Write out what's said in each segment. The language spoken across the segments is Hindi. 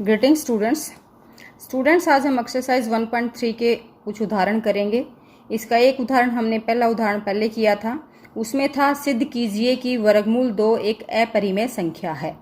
ग्रीटिंग स्टूडेंट्स आज हम एक्सरसाइज 1.3 के कुछ उदाहरण करेंगे। इसका एक उदाहरण हमने पहला उदाहरण पहले किया था, उसमें था सिद्ध कीजिए कि वर्गमूल 2 एक अपरिमेय संख्या है।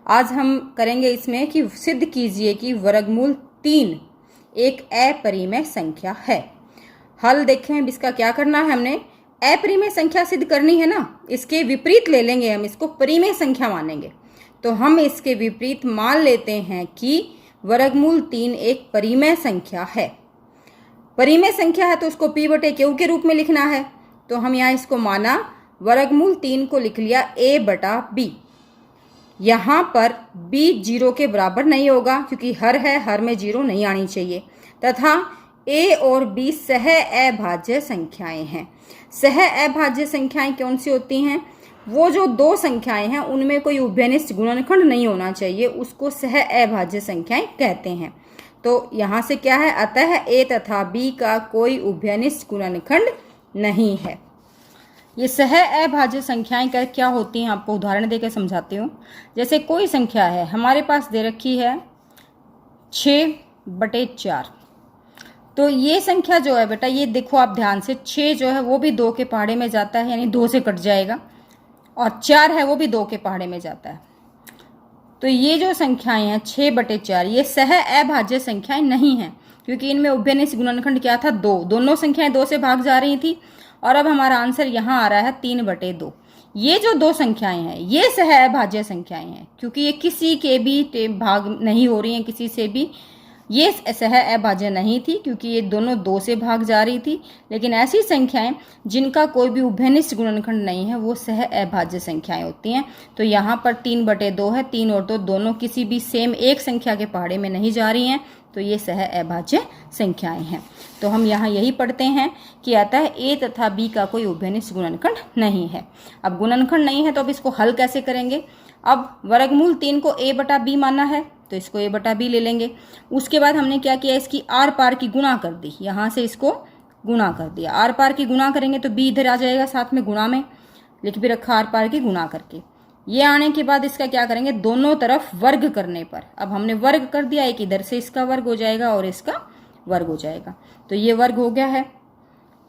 आज हम करेंगे इसमें कि सिद्ध कीजिए कि वर्गमूल 3 एक अपरिमेय संख्या है। हल देखें, इसका क्या करना है, हमने अपरिमेय संख्या सिद्ध करनी है ना, इसके विपरीत ले लेंगे, हम इसको परिमेय संख्या मानेंगे। तो हम इसके विपरीत मान लेते हैं कि वर्गमूल 3 एक परिमेय संख्या है। परिमेय संख्या है तो उसको p/q के रूप में लिखना है। तो हम यहाँ इसको माना वर्गमूल 3 को लिख लिया a/b। यहाँ पर b 0 के बराबर नहीं होगा क्योंकि हर है, हर में 0 नहीं आनी चाहिए, तथा a और b सह अभाज्य संख्याएं हैं। सह अभाज्य संख्याएं कौन सी होती हैं? वो जो दो संख्याएं हैं उनमें कोई उभयनिष्ठ गुणनखंड नहीं होना चाहिए, उसको सह अभाज्य संख्याएं कहते हैं। तो यहाँ से क्या है, अतः a तथा b का कोई उभयनिष्ठ गुणनखंड नहीं है। ये सह अभाज्य संख्याएं क्या होती हैं, आपको उदाहरण देकर समझाती हूँ। जैसे कोई संख्या है हमारे पास दे रखी है 6/4, तो ये संख्या जो है बेटा, ये देखो आप ध्यान से, 6 जो है वो भी 2 के पहाड़े में जाता है, यानी 2 से कट जाएगा, और 4 है वो भी 2 के पहाड़े में जाता है। तो ये जो संख्याएं हैं 6/4, ये सह अभाज्य संख्याएं नहीं हैं क्योंकि इनमें उभयनिष्ठ गुणनखंड क्या था, 2। दोनों संख्याएं 2 से भाग जा रही थी, और अब हमारा आंसर यहाँ आ रहा है 3/2। ये जो दो संख्याएं हैं ये सह अभाज्य संख्याएं हैं क्योंकि ये किसी के भी भाग नहीं हो रही हैं, किसी से भी ये सह अभाज्य नहीं थी क्योंकि ये दोनों 2 से भाग जा रही थी। लेकिन ऐसी संख्याएं जिनका कोई भी उभयनिष्ठ गुणनखंड नहीं है वो सह अभाज्य संख्याएं होती हैं। तो यहाँ पर 3/2 है, 3 और 2 दोनों किसी भी सेम एक संख्या के पहाड़े में नहीं जा रही हैं, तो ये सह अभाज्य संख्याएं हैं। तो हम यहाँ यही पढ़ते हैं कि अतः a तथा b का कोई उभयनिष्ठ गुणनखंड नहीं है। अब गुणनखंड नहीं है तो अब इसको हल कैसे करेंगे? अब वर्गमूल 3 को a/b माना है तो इसको a/b ले लेंगे। उसके बाद हमने क्या किया, इसकी आर पार की गुणा कर दी, यहाँ से इसको गुणा कर दिया। आर पार की गुणा करेंगे तो b इधर आ जाएगा, साथ में गुणा में लिख भी रखा आर पार की गुणा करके। ये आने के बाद इसका क्या करेंगे, दोनों तरफ वर्ग करने पर, अब हमने वर्ग कर दिया, एक इधर से इसका वर्ग हो जाएगा और इसका वर्ग हो जाएगा, तो ये वर्ग हो गया है।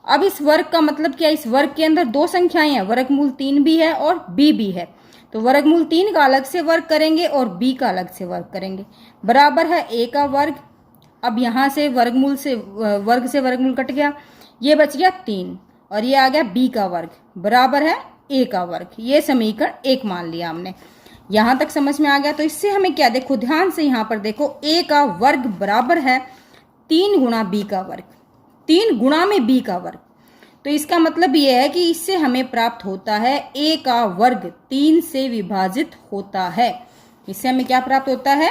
अब इस वर्ग का मतलब क्या, इस वर्ग के अंदर दो संख्याएं हैं, वर्गमूल 3 भी है और b भी है। तो वर्गमूल 3 का अलग से वर्ग करेंगे और b का अलग से वर्ग करेंगे, बराबर है a का वर्ग। अब यहाँ से वर्गमूल से वर्गमूल कट गया, ये बच गया 3 और ये आ गया b का वर्ग, बराबर है a का वर्ग। ये समीकरण 1 मान लिया हमने। यहाँ तक समझ में आ गया। तो इससे हमें क्या, देखो ध्यान से यहाँ पर देखो, a का वर्ग बराबर है 3 गुणा b का वर्ग, 3 गुणा में b का वर्ग। तो इसका मतलब यह है कि इससे हमें प्राप्त होता है a का वर्ग 3 से विभाजित होता है। इससे हमें क्या प्राप्त होता है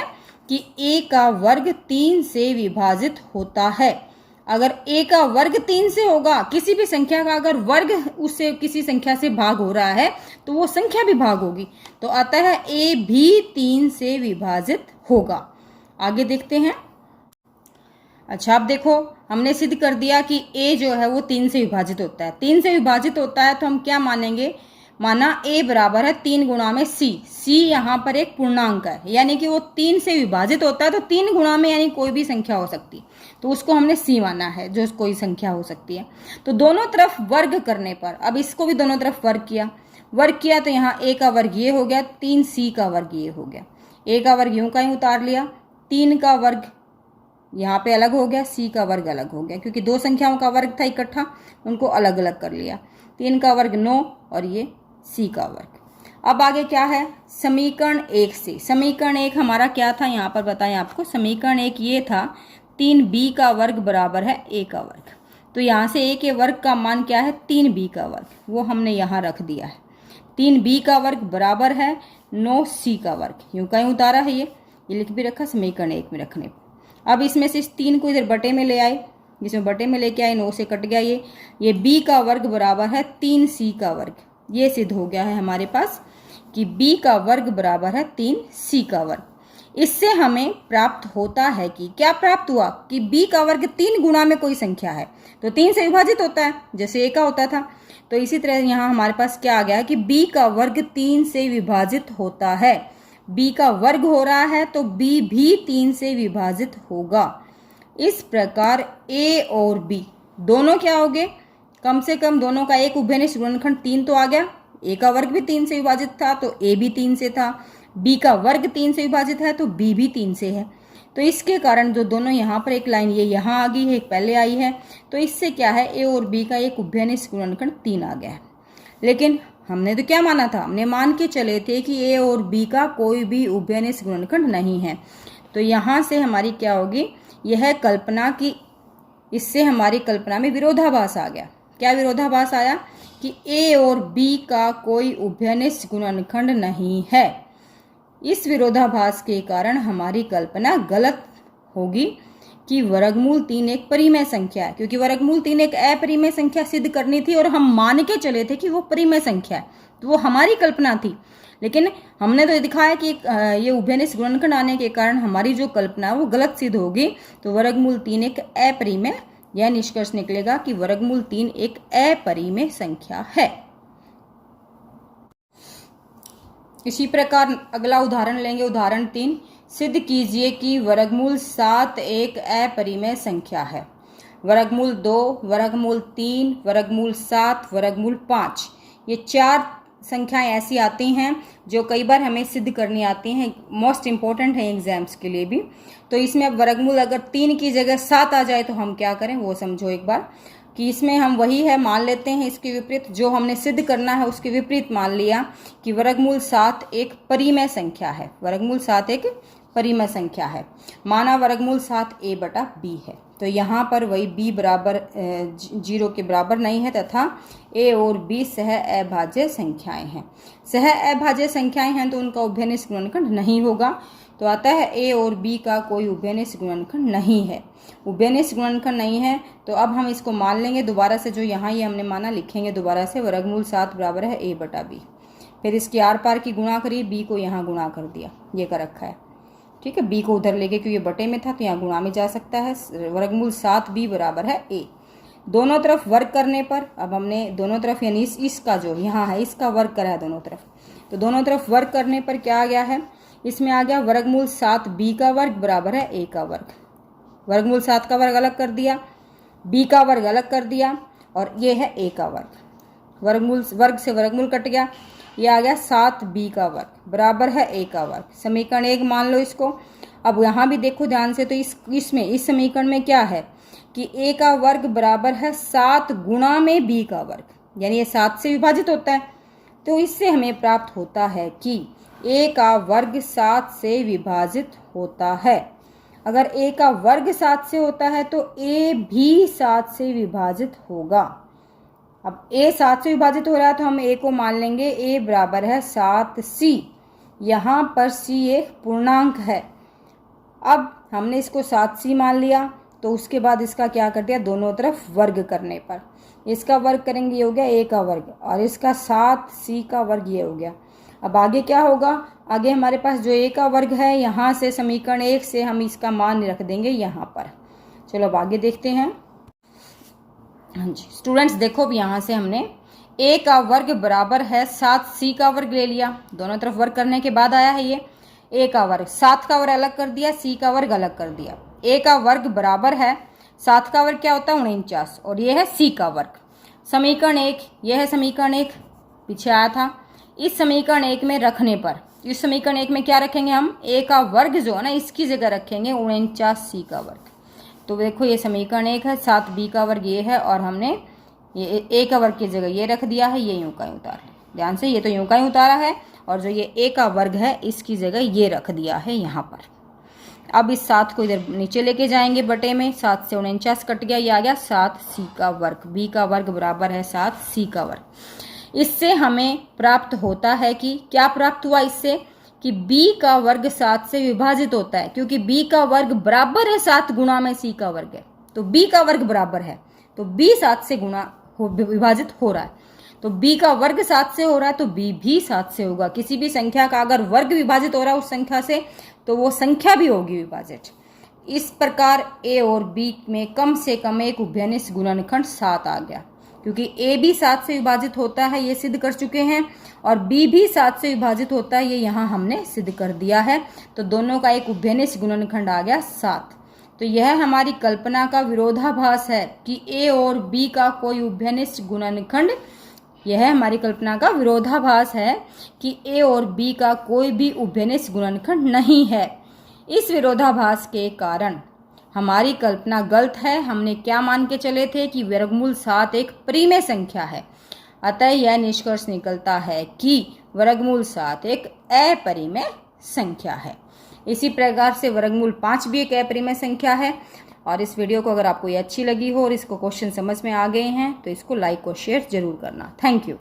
कि a का वर्ग 3 से विभाजित होता है। अगर a का वर्ग 3 से होगा, किसी भी संख्या का अगर वर्ग उससे किसी संख्या से भाग हो रहा है तो वो संख्या भी भाग होगी, तो अतः a भी 3 से विभाजित होगा। आगे देखते हैं। अच्छा, अब देखो हमने सिद्ध कर दिया कि a जो है वो 3 से विभाजित होता है। 3 से विभाजित होता है तो हम क्या मानेंगे, माना a बराबर है 3 गुणा में c। c यहाँ पर एक पूर्णांक है, यानी कि वो 3 से विभाजित होता है, तो 3 गुणा में यानी कोई भी संख्या हो सकती, तो उसको हमने c माना है, जो कोई संख्या हो सकती है। तो दोनों तरफ वर्ग करने पर, अब इसको भी दोनों तरफ वर्ग किया तो यहाँ a का वर्ग ये हो गया, 3c का वर्ग ये हो गया। a का वर्ग यूं का ही उतार लिया, 3 का वर्ग यहाँ पे अलग हो गया, c का वर्ग अलग हो गया क्योंकि दो संख्याओं का वर्ग था इकट्ठा, उनको अलग अलग कर लिया। 3 का वर्ग 9 और ये c का वर्ग। अब आगे क्या है, समीकरण 1 से। समीकरण 1 हमारा क्या था, यहाँ पर बताएं आपको। समीकरण 1 ये था 3b का वर्ग बराबर है a का वर्ग। तो यहाँ से a के वर्ग का मान क्या है, 3b का वर्ग, वो हमने यहाँ रख दिया है। 3b का वर्ग बराबर है 9c का वर्ग, यूं का ही उतारा है, ये लिख भी रखा समीकरण 1 में रखने। अब इसमें से इस 3 को इधर बटे में ले आए, जिसमें बटे में लेके आए 9 से कट गया ये b का वर्ग बराबर है 3c का वर्ग। ये सिद्ध हो गया है हमारे पास कि b का वर्ग बराबर है 3c का वर्ग। इससे हमें प्राप्त होता है कि क्या प्राप्त हुआ कि b का वर्ग 3 गुणा में कोई संख्या है तो 3 से विभाजित होता है, जैसे a का होता था। तो इसी तरह यहाँ हमारे पास क्या आ गया है कि b का वर्ग 3 से विभाजित होता है। बी का वर्ग हो रहा है तो बी भी 3 से विभाजित होगा। इस प्रकार ए और बी दोनों क्या हो गए, कम से कम दोनों का एक उभयनिष्ठ गुणनखंड 3 तो आ गया। ए का वर्ग भी 3 से विभाजित था तो ए भी 3 से था, बी का वर्ग 3 से विभाजित है तो बी भी 3 से है। तो इसके कारण जो दोनों यहाँ पर एक लाइन ये यहाँ आ गई है, एक पहले आई है, तो इससे क्या है ए और बी का एक उभयनिष्ठ गुणनखंड 3 आ गया है। लेकिन हमने तो क्या माना था, हमने मान के चले थे कि ए और बी का कोई भी उभयनिष्ठ गुणनखंड नहीं है। तो यहाँ से हमारी क्या होगी, यह कल्पना की, इससे हमारी कल्पना में विरोधाभास आ गया। क्या विरोधाभास आया कि ए और बी का कोई उभयनिष्ठ गुणनखंड नहीं है। इस विरोधाभास के कारण हमारी कल्पना गलत होगी कि वर्गमूल 3 एक परिमेय संख्या है, क्योंकि वर्गमूल 3 एक अपरिमेय संख्या सिद्ध करनी थी और हम मान के चले थे कि वो परिमेय संख्या है, तो वो हमारी कल्पना थी। लेकिन हमने तो दिखाया कि ये उभयनिष्ठ गुणनखंड आने के कारण हमारी जो कल्पना है वो गलत सिद्ध होगी। तो वर्गमूल 3 एक अपरिमेय, यह निष्कर्ष निकलेगा कि वर्गमूल 3 एक अपरिमेय संख्या है। इसी प्रकार अगला उदाहरण लेंगे, उदाहरण 3। सिद्ध कीजिए कि वर्गमूल 7 एक अपरिमेय संख्या है। वर्गमूल 2, वर्गमूल 3, वर्गमूल 7, वर्गमूल 5, ये 4 संख्याएं ऐसी आती हैं जो कई बार हमें सिद्ध करनी आती हैं, मोस्ट इंपॉर्टेंट है एग्जाम्स के लिए भी। तो इसमें अब वर्गमूल अगर 3 की जगह 7 आ जाए तो हम क्या करें वो समझो एक बार, कि इसमें हम वही है मान लेते हैं इसके विपरीत, जो हमने सिद्ध करना है उसके विपरीत मान लिया कि वर्गमूल 7 एक परिमेय संख्या है। वर्गमूल 7 एक परिमेय संख्या है, माना वर्गमूल 7 a बटा b है। तो यहाँ पर वही b बराबर 0 के बराबर नहीं है तथा a और b सह अभाज्य संख्याएं हैं। सह अभाज्य संख्याएं हैं तो उनका उभयनिष्ठ गुणनखंड नहीं होगा। तो अतः a और b का कोई उभयनिष्ठ गुणनखंड नहीं है। उभयनिष्ठ गुणनखंड नहीं है तो अब हम इसको मान लेंगे दोबारा से, जो यहाँ ये हमने माना लिखेंगे दोबारा से, वर्गमूल 7 बराबर है a बटा b। फिर इसकी आर पार की गुणा करी, b को यहाँ गुणा कर दिया, ये कर रखा है, ठीक है। b को उधर लेके क्योंकि ये बटे में था तो यहाँ गुणा में जा सकता है। वर्गमूल 7b बराबर है a। दोनों तरफ वर्ग करने पर, अब हमने दोनों तरफ यानी इसका जो यहाँ है इसका वर्ग करा है दोनों तरफ, तो दोनों तरफ वर्ग करने पर क्या आ गया है, इसमें आ गया वर्गमूल 7b का वर्ग बराबर है a का वर्ग। वर्गमूल 7 का वर्ग अलग कर दिया, b का वर्ग अलग कर दिया और ये है a का वर्ग। वर्गमूल वर्ग से वर्गमूल कट गया, ये आ गया 7b का वर्ग बराबर है a का वर्ग। समीकरण 1 मान लो इसको। अब यहाँ भी देखो ध्यान से, तो इस समीकरण में क्या है कि a का वर्ग बराबर है 7 गुणा में b का वर्ग, यानी ये 7 से विभाजित होता है। तो इससे हमें प्राप्त होता है कि a का वर्ग 7 से विभाजित होता है। अगर a का वर्ग 7 से होता है तो a भी 7 से विभाजित होगा। अब a 7 से विभाजित हो रहा है तो हम a को मान लेंगे a बराबर है 7c। यहाँ पर c एक पूर्णांक है। अब हमने इसको 7c मान लिया तो उसके बाद इसका क्या कर दिया, दोनों तरफ वर्ग करने पर इसका वर्ग करेंगे, ये हो गया a का वर्ग और इसका 7c का वर्ग ये हो गया। अब आगे क्या होगा, आगे हमारे पास जो a का वर्ग है, यहाँ से समीकरण 1 से हम इसका मान रख देंगे यहाँ पर। चलो अब आगे देखते हैं। हाँ जी स्टूडेंट्स देखो, अब यहाँ से हमने a का वर्ग बराबर है 7c का वर्ग ले लिया, दोनों तरफ वर्ग करने के बाद आया है ये a का वर्ग। 7 का वर्ग अलग कर दिया, c का वर्ग अलग कर दिया। a का वर्ग बराबर है 7 का वर्ग क्या होता है 49 और ये है c का वर्ग। समीकरण 1, यह है समीकरण 1 पीछे आया था। इस समीकरण 1 में रखने पर, इस समीकरण 1 में क्या रखेंगे हम, a का वर्ग जो है ना इसकी जगह रखेंगे 49c का वर्ग। तो देखो ये समीकरण 1 है, 7b का वर्ग ये है और हमने ये a का वर्ग की जगह ये रख दिया है, ये यूं का यूं उतार लिया। ध्यान से, ये तो यूं का यूं उतारा है और जो ये a का वर्ग है इसकी जगह ये रख दिया है यहाँ पर। अब इस 7 को इधर नीचे लेके जाएंगे बटे में, 7 से 49 कट गया, ये आ गया 7c का वर्ग। b का वर्ग बराबर है 7c का वर्ग। इससे हमें प्राप्त होता है कि क्या प्राप्त हुआ इससे कि b का वर्ग 7 से विभाजित होता है, क्योंकि b का वर्ग बराबर है 7 गुणा में c का वर्ग है। तो b का वर्ग बराबर है तो b 7 से विभाजित हो रहा है, तो b का वर्ग 7 से हो रहा है तो b भी 7 से होगा। किसी भी संख्या का अगर वर्ग विभाजित हो रहा है उस संख्या से तो वो संख्या भी होगी विभाजित। इस प्रकार a और b में कम से कम एक उभयनिष्ठ गुणनखंड 7 आ गया। क्योंकि ए भी 7 से विभाजित होता है, ये सिद्ध कर चुके हैं, और बी भी 7 से विभाजित होता है, ये यहाँ हमने सिद्ध कर दिया है। तो दोनों का एक उभयनिष्ठ गुणनखंड आ गया 7। तो यह हमारी कल्पना का विरोधाभास है कि ए और बी का कोई उभयनिष्ठ गुणनखंड, यह हमारी कल्पना का विरोधाभास है कि ए और बी का कोई भी उभयनिष्ठ गुणनखंड नहीं है। इस विरोधाभास के कारण हमारी कल्पना गलत है। हमने क्या मान के चले थे कि वर्गमूल 7 एक परिमेय संख्या है, अतः यह निष्कर्ष निकलता है कि वर्गमूल 7 एक अपरिमेय संख्या है। इसी प्रकार से वर्गमूल 5 भी एक अपरिमेय संख्या है। और इस वीडियो को अगर आपको ये अच्छी लगी हो और इसको क्वेश्चन समझ में आ गए हैं तो इसको लाइक और शेयर जरूर करना। Thank you.